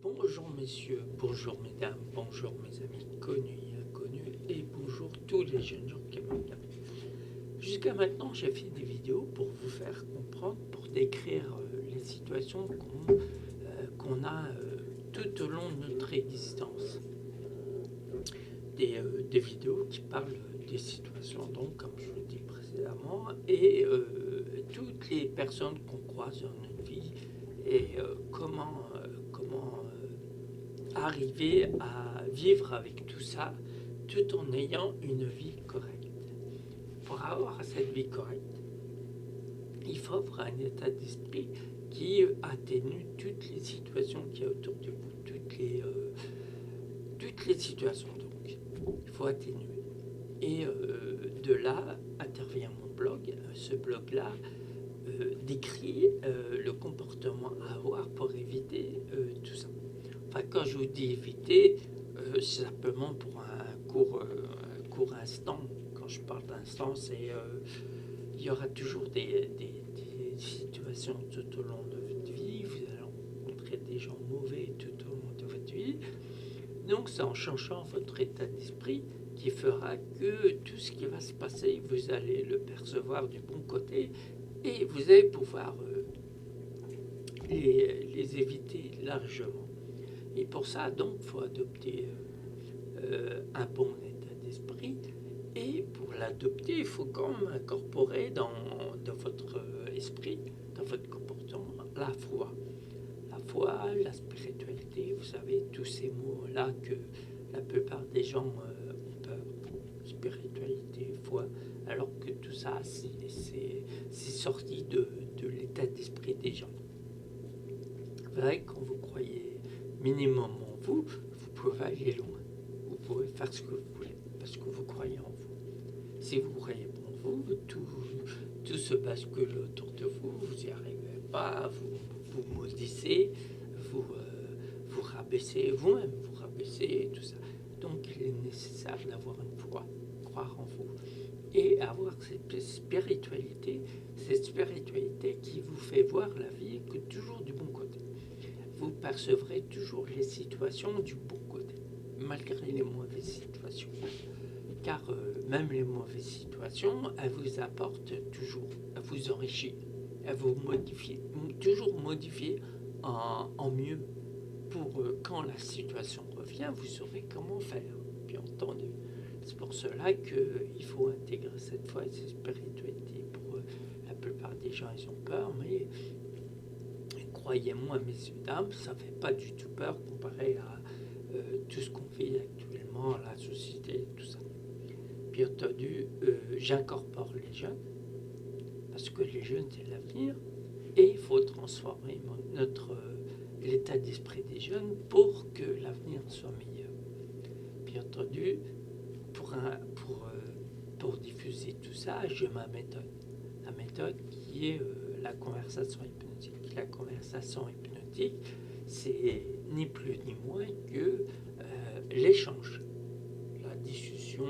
Bonjour messieurs, bonjour mesdames, bonjour mes amis connus et inconnus et bonjour tous les jeunes gens qui me regardent. Jusqu'à maintenant j'ai fait des vidéos pour vous faire comprendre, pour décrire les situations qu'on a tout au long de notre existence. Des vidéos qui parlent des situations, donc comme je vous dis précédemment, et toutes les personnes qu'on croise dans notre vie et comment arriver à vivre avec tout ça tout en ayant une vie correcte. Pour avoir cette vie correcte, il faut avoir un état d'esprit qui atténue toutes les situations qu'il y a autour de vous, toutes les situations donc. Il faut atténuer. Et de là intervient mon blog. Ce blog-là décrit le comportement à avoir pour éviter tout ça. Enfin, quand je vous dis éviter, c'est simplement pour un court instant. Quand je parle d'instant, c'est il y aura toujours des situations tout au long de votre vie. Vous allez rencontrer des gens mauvais tout au long de votre vie. Donc, c'est en changeant votre état d'esprit qui fera que tout ce qui va se passer, vous allez le percevoir du bon côté et vous allez pouvoir les éviter largement. Et pour ça, donc, il faut adopter un bon état d'esprit. Et pour l'adopter, il faut quand même incorporer dans votre esprit, dans votre comportement, la foi. La foi, la spiritualité, vous savez, tous ces mots-là que la plupart des gens ont peur. Spiritualité, foi, alors que tout ça, c'est sorti de l'état d'esprit des gens. C'est vrai que quand vous croyez minimum en vous, vous pouvez aller loin. Vous pouvez faire ce que vous voulez, parce que vous croyez en vous. Si vous croyez en vous, tout se bascule autour de vous, vous n'y arrivez pas, vous maudissez, vous rabaissez vous-même, vous rabaissez, tout ça. Donc il est nécessaire d'avoir une foi, croire en vous, et avoir cette spiritualité qui vous fait voir la vie que toujours du bon côté. Vous percevrez toujours les situations du bon côté, malgré les mauvaises situations. Car même les mauvaises situations, elles vous apportent toujours, elles vous enrichissent, elles vous modifient, toujours modifier en mieux pour quand la situation revient, vous saurez comment faire, bien entendu. C'est pour cela qu'il faut intégrer cette foi et cette spiritualité. Pour la plupart des gens, ils ont peur, mais croyez-moi, messieurs, dames, ça ne fait pas du tout peur comparé à tout ce qu'on vit actuellement, la société, tout ça. Bien entendu, j'incorpore les jeunes, parce que les jeunes, c'est l'avenir, et il faut transformer l'état d'esprit des jeunes pour que l'avenir soit meilleur. Bien entendu, pour diffuser tout ça, j'ai ma méthode. La méthode qui est la conversation hypnotique. La conversation hypnotique, c'est ni plus ni moins que l'échange, la discussion,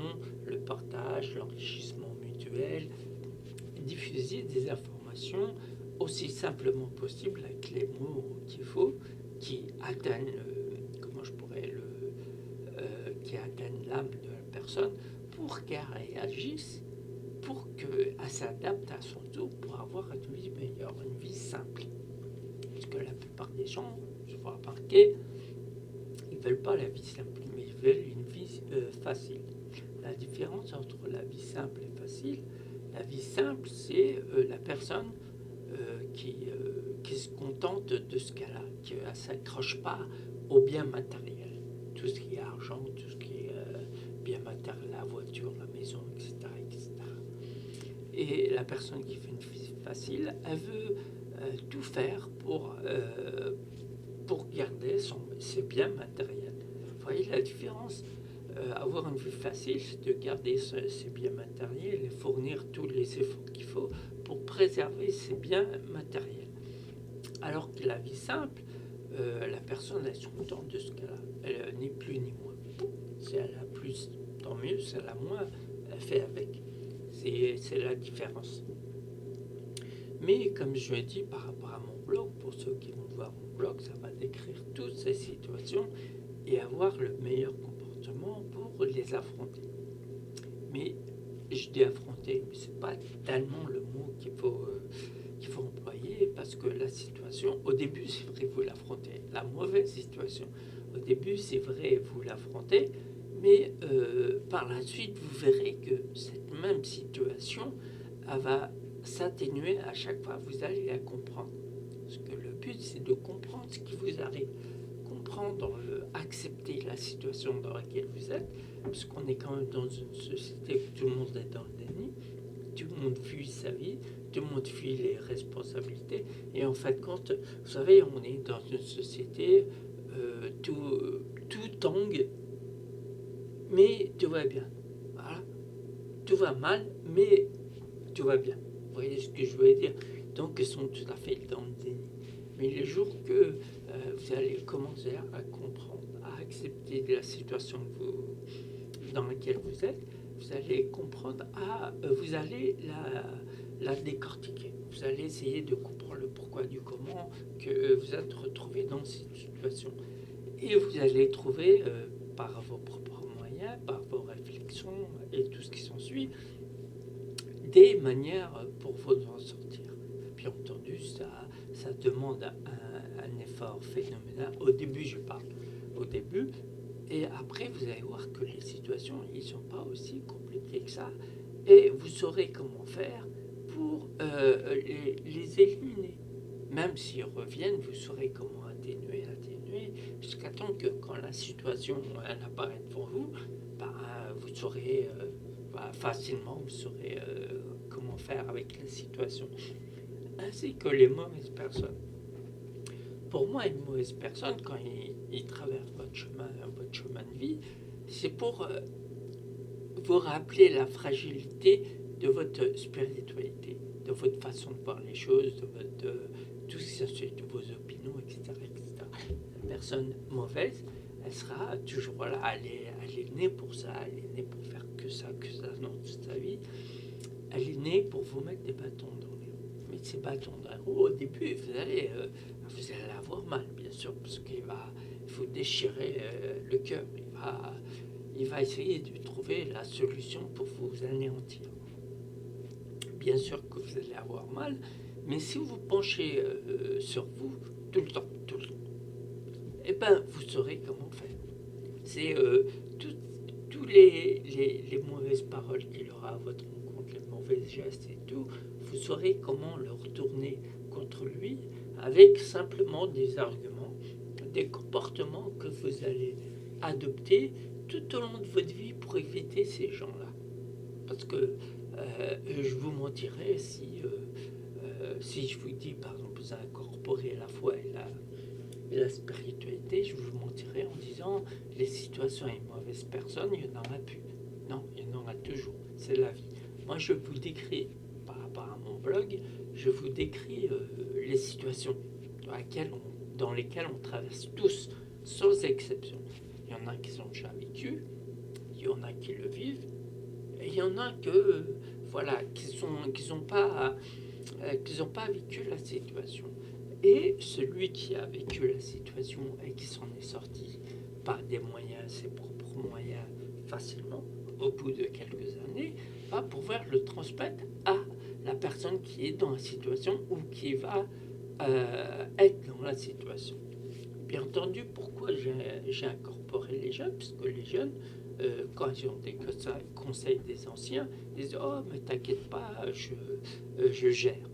le partage, l'enrichissement mutuel, diffuser des informations aussi simplement possible avec les mots qu'il faut, qui atteignent, qui atteignent l'âme de la personne pour qu'elle réagisse, pour qu'elle s'adapte à son tour pour avoir une vie meilleure, une vie simple. Parce que la plupart des gens, je vois remarquer, ils ne veulent pas la vie simple, mais ils veulent une vie facile. La différence entre la vie simple et facile, la vie simple, c'est la personne qui se contente de ce qu'elle a, qui ne s'accroche pas aux biens matériels. Tout ce qui est argent, tout ce qui est bien matériel, la voiture, la maison, etc., etc. Et la personne qui fait une vie facile, elle veut tout faire pour garder ses biens matériels. Vous voyez la différence? Avoir une vie facile, c'est de garder ses biens matériels et fournir tous les efforts qu'il faut pour préserver ses biens matériels. Alors que la vie simple, la personne elle se contente de ce qu'elle a. Elle ni plus ni moins. Si elle a plus, tant mieux. Si elle a moins, elle fait avec. C'est la différence. Mais comme je l'ai dit par rapport à mon blog, pour ceux qui vont voir mon blog, ça va décrire toutes ces situations et avoir le meilleur comportement pour les affronter. Mais je dis affronter, mais c'est pas tellement le mot qu'il faut employer, parce que la situation, au début, c'est vrai, vous l'affrontez. La mauvaise situation, au début, c'est vrai, vous l'affrontez, mais par la suite, vous verrez que cette même situation, elle va s'atténuer à chaque fois, vous allez la comprendre. Parce que le but, c'est de comprendre ce qui vous arrive. Comprendre, accepter la situation dans laquelle vous êtes, parce qu'on est quand même dans une société où tout le monde est dans le déni, tout le monde fuit sa vie, tout le monde fuit les responsabilités, et en fait, quand vous savez, on est dans une société, tout tangue, mais tout va bien. Voilà. Tout va mal, mais tout va bien. Vous voyez ce que je veux dire? Donc, ils sont tout à fait dans le déni. Mais les jours que vous allez commencer à comprendre, à accepter la situation dans laquelle vous êtes, vous allez comprendre, vous allez la décortiquer. Vous allez essayer de comprendre le pourquoi du comment que vous êtes retrouvé dans cette situation. Et vous allez trouver, par vos propres moyens, par vos réflexions et tout ce qui s'ensuit, des manières pour vous en sortir. Bien entendu, ça demande un effort phénoménal. Au début, je parle au début, et après, vous allez voir que les situations, ils ne sont pas aussi compliquées que ça, et vous saurez comment faire pour les éliminer. Même s'ils reviennent, vous saurez comment atténuer, jusqu'à temps que quand la situation elle apparaît devant vous, vous saurez facilement, vous saurez comment faire avec la situation. Ainsi que les mauvaises personnes. Pour moi, une mauvaise personne, quand il traverse votre chemin de vie, c'est pour vous rappeler la fragilité de votre spiritualité, de votre façon de voir les choses, de tout ce qui s'ensuit, de vos opinions, etc., etc. La personne mauvaise, elle sera toujours là, elle est née pour ça, elle est née pour faire que ça dans toute sa vie. Elle est née pour vous mettre des bâtons dans les roues. Mais ces bâtons dans les roues, au début, vous allez avoir mal, bien sûr, parce qu'il faut déchirer le cœur. Il va essayer de trouver la solution pour vous anéantir. Bien sûr que vous allez avoir mal, mais si vous penchez sur vous tout le temps, eh ben, vous saurez comment faire. C'est tous les mauvaises paroles qu'il aura à votre rencontre, les mauvais gestes et tout, vous saurez comment le retourner contre lui avec simplement des arguments, des comportements que vous allez adopter tout au long de votre vie pour éviter ces gens-là. Parce que je vous mentirais si je vous dis, par exemple, vous incorporez la foi et la spiritualité, je vous mentirais en disant les situations et les mauvaises personnes, il n'y en aura plus. Non, il y en aura toujours. C'est la vie. Moi, je vous décris, par rapport à mon blog, je vous décris les situations dans lesquelles on traverse tous, sans exception. Il y en a qui sont déjà vécus, il y en a qui le vivent, et il y en a qui n'ont pas vécu la situation. Et celui qui a vécu la situation et qui s'en est sorti par des moyens, ses propres moyens, facilement, au bout de quelques années, va pouvoir le transmettre à la personne qui est dans la situation ou qui va être dans la situation. Bien entendu, pourquoi j'ai incorporé les jeunes? Parce que les jeunes, quand ils ont des conseils des anciens, ils disent « Oh, mais t'inquiète pas, je gère ».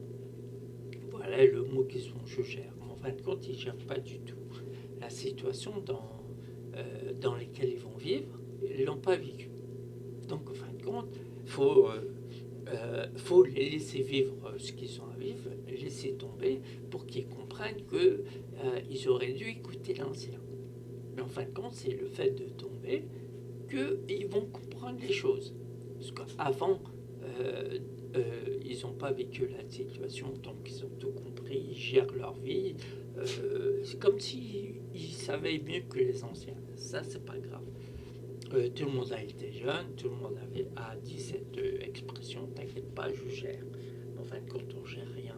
Voilà le mot qu'ils ont, je gère. Mais en fin de compte, ils ne gèrent pas du tout la situation dans laquelle ils vont vivre. Ils ne l'ont pas vécu. Donc, en fin de compte, il faut les laisser vivre ce qu'ils ont à vivre, les laisser tomber pour qu'ils comprennent qu'ils auraient dû écouter l'ancien. Mais en fin de compte, c'est le fait de tomber qu'ils vont comprendre les choses. Parce qu'avant, ils n'ont pas vécu la situation, donc ils ont tout compris, ils gèrent leur vie. C'est comme s'ils savaient mieux que les anciens. Ça, c'est pas grave. Tout le monde a été jeune, tout le monde a dit cette expression, t'inquiète pas, je gère. Mais en fin de compte, on gère rien.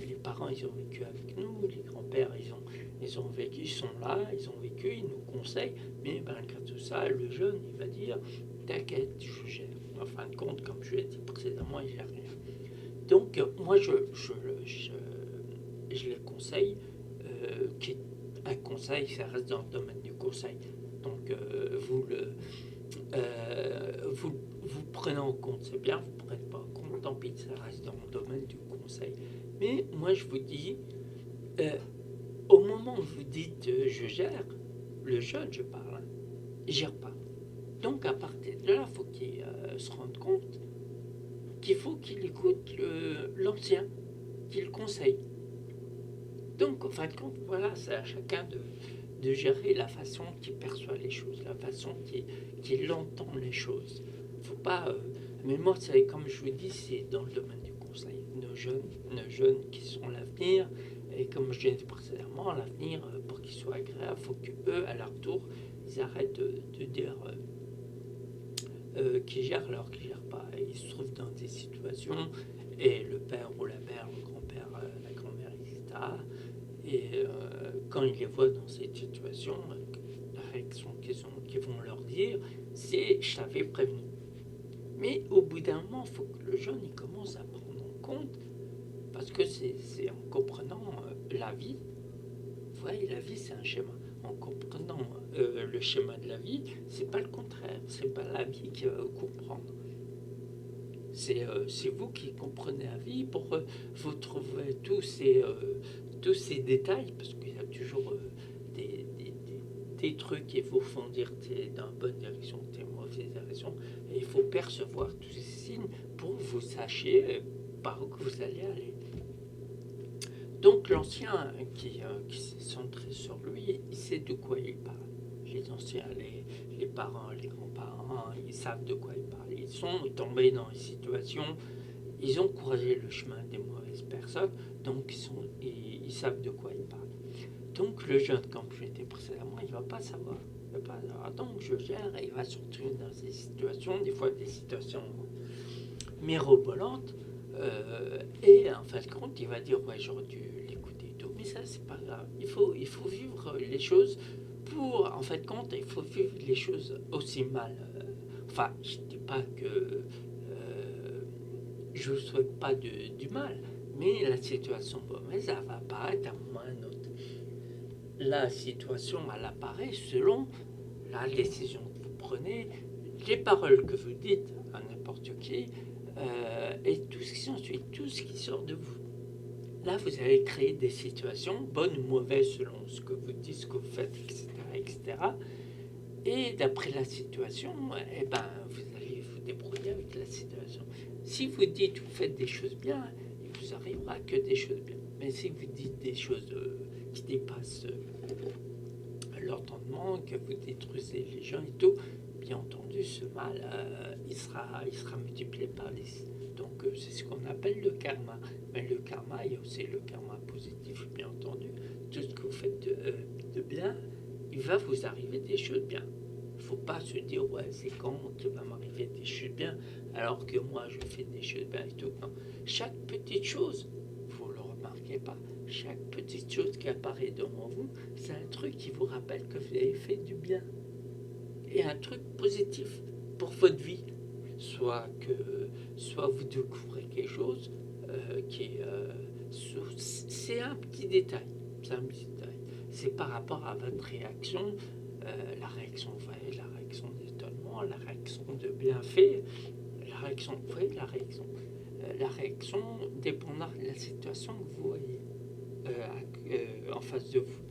les parents, ils ont vécu avec nous, les grands-pères, ils ont vécu, ils sont là, ils ont vécu, ils nous conseillent, mais malgré tout ça, le jeune, il va dire, t'inquiète, je gère. En fin de compte, comme je l'ai dit précédemment, il gère rien. Donc, moi, je les conseille, un conseil, ça reste dans le domaine du conseil. Donc, vous prenez en compte, c'est bien, vous ne prenez pas en compte, tant pis, ça reste dans le domaine du conseil. Mais moi, je vous dis, au moment où vous dites je gère, le jeune, je parle, hein, il ne gère pas. Donc, à partir de là, il faut qu'il se rende compte qu'il faut qu'il écoute l'ancien, qu'il conseille. Donc, en fin de compte, voilà, c'est à chacun de gérer la façon qu'il perçoit les choses, la façon qu'il entend les choses. Faut pas. Mais moi, c'est comme je vous dis, c'est dans le domaine du conseil. Nos jeunes qui sont l'avenir, et comme je l'ai dit précédemment, l'avenir, pour qu'il soit agréable, il faut qu'eux, à leur tour, ils arrêtent de dire qu'ils gèrent alors qu'ils ne gèrent pas. Et ils se trouvent dans des situations, et le père ou la mère, le grand-père, la grand-mère, etc. Et quand ils les voient dans cette situation, la réaction qu'ils vont leur dire, c'est je t'avais prévenu. Mais au bout d'un moment, il faut que le jeune il commence à prendre en compte, parce que c'est en comprenant la vie. Vous voyez, la vie c'est un schéma. En comprenant le schéma de la vie, c'est pas le contraire, c'est pas la vie qui va vous comprendre. C'est vous qui comprenez la vie pour vous trouver tous ces détails, parce qu'il y a toujours des trucs qui vous font dire t'es dans la bonne direction, t'es dans la mauvaise direction, et il faut percevoir tous ces signes pour que vous sachiez par où que vous allez aller. Donc l'ancien qui s'est centré sur lui, il sait de quoi il parle. Les anciens, les parents, les grands-parents, ils savent de quoi ils parlent. Ils sont tombés dans une situation, ils ont croisé le chemin des mauvaises personnes, donc ils savent de quoi ils parlent. Donc le jeune, comme je l'ai dit précédemment, il ne va pas savoir. Il va pas savoir. Donc je gère et il va se retrouver dans ces situations, des fois des situations mirobolantes, et en fin de compte, il va dire ouais, j'aurais dû l'écouter et tout. Mais ça, c'est pas grave. Il faut vivre les choses en fin de compte, il faut vivre les choses aussi mal. Enfin, je ne dis pas que je ne souhaite pas du mal, mais la situation mauvaise, elle va apparaître à un moment ou à un autre. La situation, elle apparaît selon la décision que vous prenez, les paroles que vous dites à n'importe qui, et tout ce qui s'ensuit, tout ce qui sort de vous. Là, vous allez créer des situations, bonnes ou mauvaises selon ce que vous dites, ce que vous faites, etc. etc. Et d'après la situation, eh ben, vous allez vous débrouiller avec la situation. Si vous dites vous faites des choses bien, il vous arrivera que des choses bien. Mais si vous dites des choses qui dépassent l'entendement, que vous détruisez les gens et tout, bien entendu, ce mal, il sera multiplié par 10. Donc c'est ce qu'on appelle le karma. Mais le karma, il y a aussi le karma positif, bien entendu. Tout ce que vous faites de bien, il va vous arriver des choses bien. Il ne faut pas se dire, ouais, c'est quand qu'il va m'arriver des choses bien, alors que moi, je fais des choses bien et tout. Non. Chaque petite chose, vous ne le remarquez pas, chaque petite chose qui apparaît devant vous, c'est un truc qui vous rappelle que vous avez fait du bien. Et un truc positif pour votre vie. Soit vous découvrez quelque chose c'est un petit détail. C'est un petit détail. C'est par rapport à votre réaction, la réaction vraie, la réaction d'étonnement, la réaction de bienfait, la réaction dépendant de la situation que vous voyez en face de vous.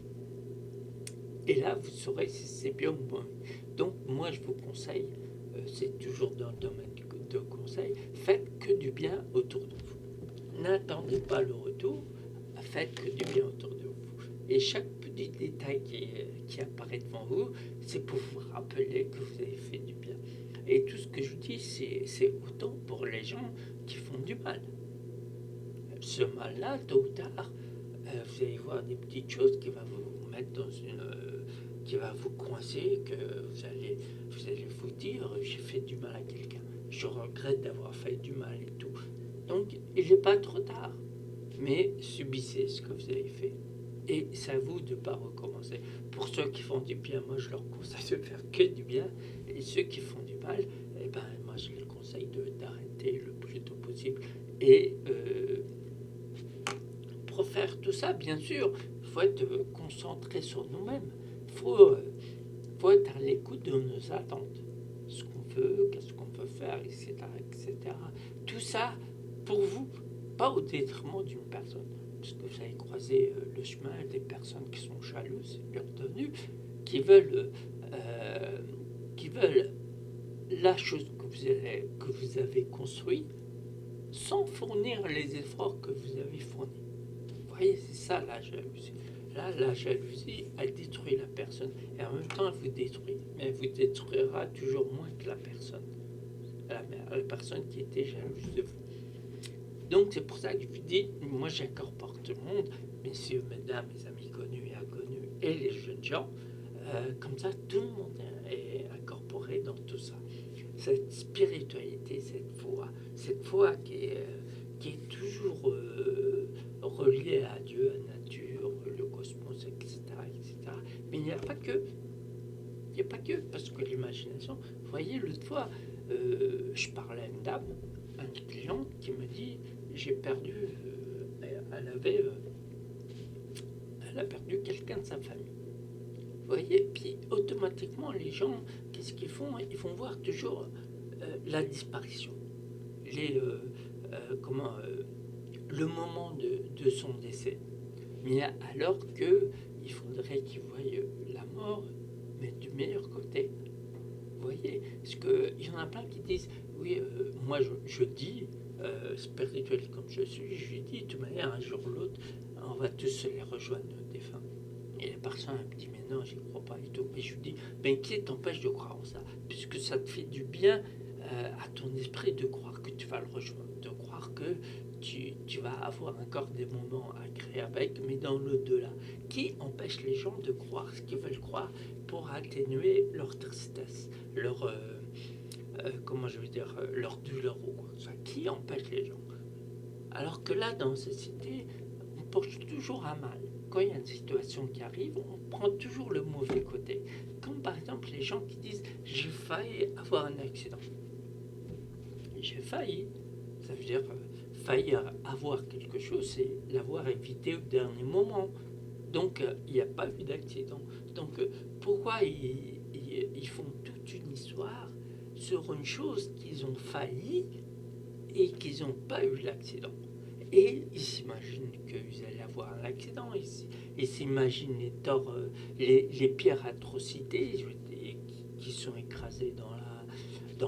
Et là, vous saurez si c'est bien ou moins. Donc, moi, je vous conseille, c'est toujours dans le domaine de conseil, faites que du bien autour de vous. N'attendez pas le retour, faites que du bien autour de vous. Et chaque petit détail qui apparaît devant vous, c'est pour vous rappeler que vous avez fait du bien. Et tout ce que je vous dis, c'est autant pour les gens qui font du mal. Ce mal-là, tôt ou tard, vous allez voir des petites choses qui vont vous mettre dans qui va vous coincer, que vous allez vous dire j'ai fait du mal à quelqu'un, je regrette d'avoir fait du mal et tout. Donc il n'est pas trop tard, mais subissez ce que vous avez fait. Et c'est à vous de ne pas recommencer. Pour ceux qui font du bien, moi je leur conseille de faire que du bien. Et ceux qui font du mal, eh ben, moi je les conseille d'arrêter le plus tôt possible. Et pour faire tout ça, bien sûr, il faut être concentré sur nous-mêmes. Faut être à l'écoute de nos attentes. Ce qu'on veut, qu'est-ce qu'on peut faire, etc., etc. Tout ça pour vous, pas au détriment d'une personne. Parce que vous allez croiser le chemin des personnes qui sont jalouses, bien entendu, qui veulent la chose que vous avez construite sans fournir les efforts que vous avez fournis. Vous voyez, c'est ça la jalousie. Là, la jalousie, elle détruit la personne. Et en même temps, elle vous détruit. Mais elle vous détruira toujours moins que la personne. La personne qui était jalouse de vous. Donc, c'est pour ça que je vous dis, moi, j'incorpore tout le monde, messieurs, mesdames, mes amis connus et inconnus, et les jeunes gens. Comme ça, tout le monde est incorporé dans tout ça. Cette spiritualité, cette foi qui est toujours reliée à Dieu, à la nature, le cosmos, etc., etc. Mais il n'y a pas que. Il n'y a pas que, parce que l'imagination. Vous voyez, l'autre fois, je parlais à une dame, à une cliente qui me dit j'ai perdu. Elle a perdu quelqu'un de sa famille. Vous voyez, puis automatiquement, les gens, qu'est-ce qu'ils font? Ils vont voir toujours la disparition, le moment de son décès. Mais alors qu'il faudrait qu'ils voient la mort, mais du meilleur côté. Vous voyez, parce qu'il y en a plein qui disent, oui, moi je dis, spirituel comme je lui dis, de toute manière, un jour ou l'autre, on va tous les rejoindre, nos défunts. Et la personne me dit, mais non, j'y crois pas et tout. Et je lui dis, ben qui t'empêche de croire en ça? Puisque ça te fait du bien à ton esprit de croire que tu vas le rejoindre, de croire que tu vas avoir encore des moments agréables avec, mais dans l'au-delà. Qui empêche les gens de croire ce qu'ils veulent croire pour atténuer leur tristesse, leur, leur douleur ou quoi que ce soit? Qui empêche les gens? Alors que là, dans la société, on penche toujours à mal. Quand il y a une situation qui arrive, on prend toujours le mauvais côté. Comme par exemple les gens qui disent j'ai failli avoir un accident. J'ai failli, ça veut dire failli avoir quelque chose, c'est l'avoir évité au dernier moment. Donc il n'y a pas eu d'accident. Donc pourquoi ils font toute une histoire sur une chose qu'ils ont failli et qu'ils n'ont pas eu l'accident? Et ils s'imaginent qu'ils allaient avoir un accident. Ils s'imaginent les torts, les pires atrocités qui sont écrasées dans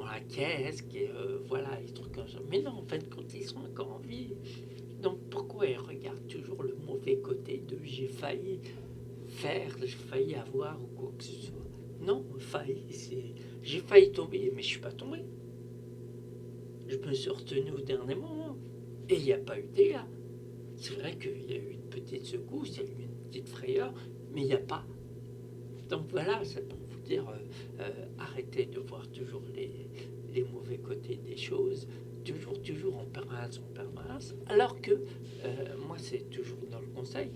la caisse, voilà, les trucs comme ça. Mais non, en fait, quand ils sont encore en vie. Donc pourquoi ils regardent toujours le mauvais côté de j'ai failli faire, j'ai failli avoir ou quoi que ce soit? Non, failli, c'est j'ai failli tomber, mais je suis pas tombé. Je me suis retenu au dernier moment. Et il n'y a pas eu de dégâts. C'est vrai qu'il y a eu une petite secousse, il y a eu une petite frayeur, mais il n'y a pas. Donc voilà, c'est pour vous dire, arrêtez de voir toujours les mauvais côtés des choses, toujours en permanence, alors que moi c'est toujours dans le conseil,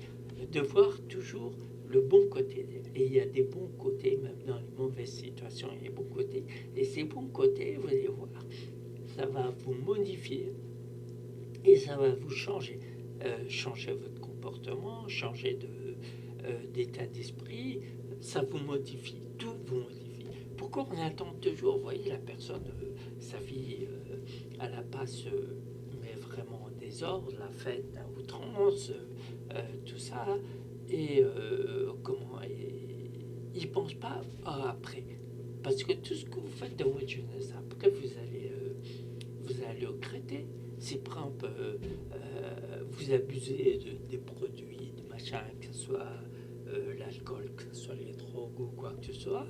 de voir toujours le bon côté. Et il y a des bons côtés, même dans les mauvaises situations, il y a des bons côtés. Et ces bons côtés, vous allez voir, ça va vous modifier et ça va vous changer. Changer votre comportement, changer d'état d'esprit, ça vous modifie, tout vous modifie. Pourquoi on attend toujours, vous voyez, la personne, sa vie, à la passe, mais vraiment en désordre, la fête à outrance, tout ça, et il ne pense pas après. Parce que tout ce que vous faites dans votre jeunesse, après vous allez le regretter. Si par exemple vous abusez des produits, des machins, que ce soit l'alcool, que ce soit les drogues ou quoi que ce soit,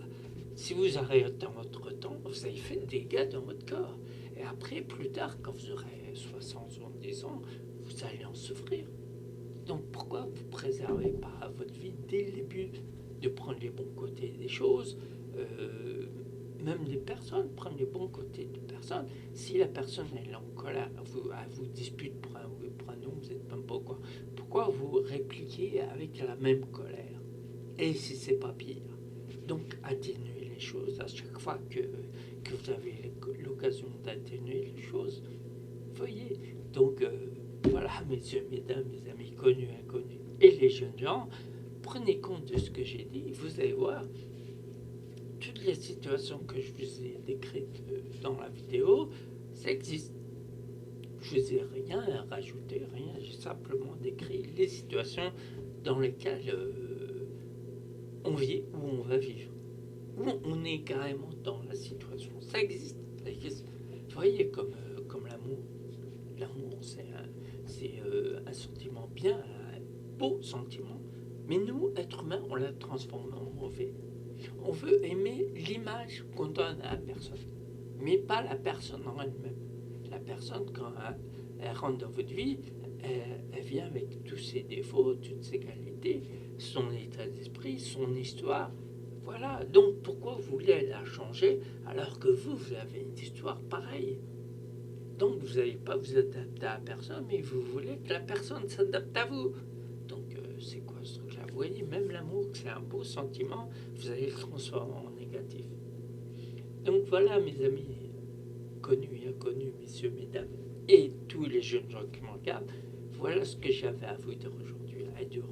si vous arrêtez en votre temps, vous avez fait des dégâts dans votre corps. Et après, plus tard, quand vous aurez 60 ou 70 ans, vous allez en souffrir. Donc pourquoi vous ne préservez pas votre vie dès le début de prendre les bons côtés des choses, même des personnes, prenez les bons côtés des personnes. Si la personne elle est en colère, elle vous dispute pour un nom, vous n'êtes même pas quoi. Pourquoi vous répliquez avec la même colère? Et si c'est pas pire. Donc atténuer les choses à chaque fois que vous avez l'occasion d'atténuer les choses. Voyez. Donc voilà, messieurs, mesdames, mes amis connus, inconnus et les jeunes gens, prenez compte de ce que j'ai dit. Vous allez voir, toutes les situations que je vous ai décrites dans la vidéo, ça existe. Je vous ai rien rajouté, rien. J'ai simplement décrit les situations dans lesquelles on vit ou on va vivre. Où on est carrément dans la situation. Ça existe. Ça existe. Vous voyez, comme l'amour. L'amour, c'est un sentiment bien, un beau sentiment. Mais nous, êtres humains, on l'a transformé en mauvais. On veut aimer l'image qu'on donne à la personne, mais pas la personne en elle-même. La personne, quand elle rentre dans votre vie, elle vient avec tous ses défauts, toutes ses qualités, son état d'esprit, son histoire. Voilà, donc pourquoi vous voulez la changer alors que vous avez une histoire pareille? Donc vous n'allez pas vous adapter à la personne, mais vous voulez que la personne s'adapte à vous. Donc c'est quoi ce truc-là? Vous voyez, même l'amour, c'est un beau sentiment, vous allez le transformer en négatif. Donc voilà mes amis, connus et inconnus, messieurs, mesdames, et tous les jeunes gens qui me regardent, voilà ce que j'avais à vous dire aujourd'hui. Elle dure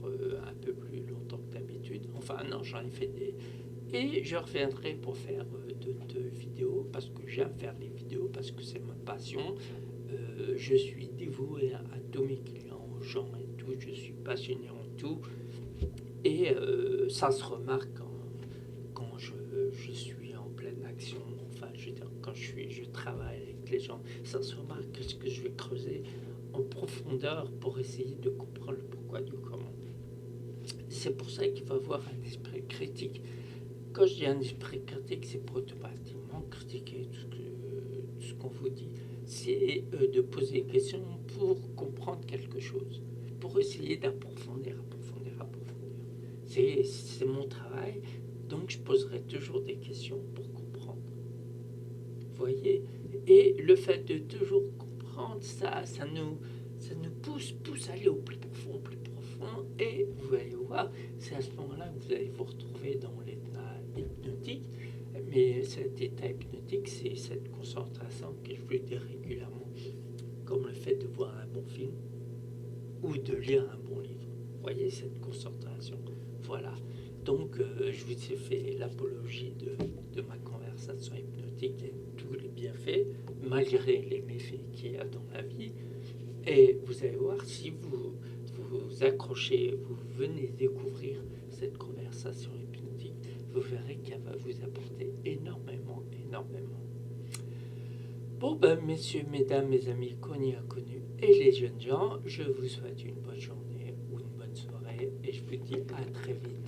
un peu plus longtemps que d'habitude. Enfin non, j'en ai fait des... Et je reviendrai pour faire d'autres vidéos, parce que j'aime faire des vidéos, parce que c'est ma passion. Je suis dévoué à tous mes clients, aux gens et tout, je suis passionné en tout. Et ça se remarque quand je suis en pleine action, enfin je veux dire quand je travaille avec les gens, ça se remarque que ce que je vais creuser en profondeur pour essayer de comprendre le pourquoi du comment. C'est pour ça qu'il faut avoir un esprit critique. Quand je dis un esprit critique, c'est pas automatiquement critiquer tout ce qu'on vous dit. C'est de poser des questions pour comprendre quelque chose, pour essayer d'approfondir, approfondir. C'est mon travail, donc je poserai toujours des questions pour comprendre. Vous voyez? Et le fait de toujours comprendre, ça nous pousse à aller au plus profond, et vous allez voir, c'est à ce moment-là que vous allez vous retrouver dans l'état hypnotique. Mais cet état hypnotique, c'est cette concentration que je vous dis régulièrement, comme le fait de voir un bon film ou de lire un bon livre. Vous voyez cette concentration. Voilà. Donc, je vous ai fait l'apologie de ma conversation hypnotique et tous les bienfaits, malgré les méfaits qu'il y a dans la vie. Et vous allez voir, si vous accrochez, vous venez découvrir cette conversation hypnotique, vous verrez qu'elle va vous apporter énormément. Bon ben, messieurs, mesdames, mes amis connus, inconnus et les jeunes gens, je vous souhaite une bonne journée ou une bonne soirée et je vous dis à très vite.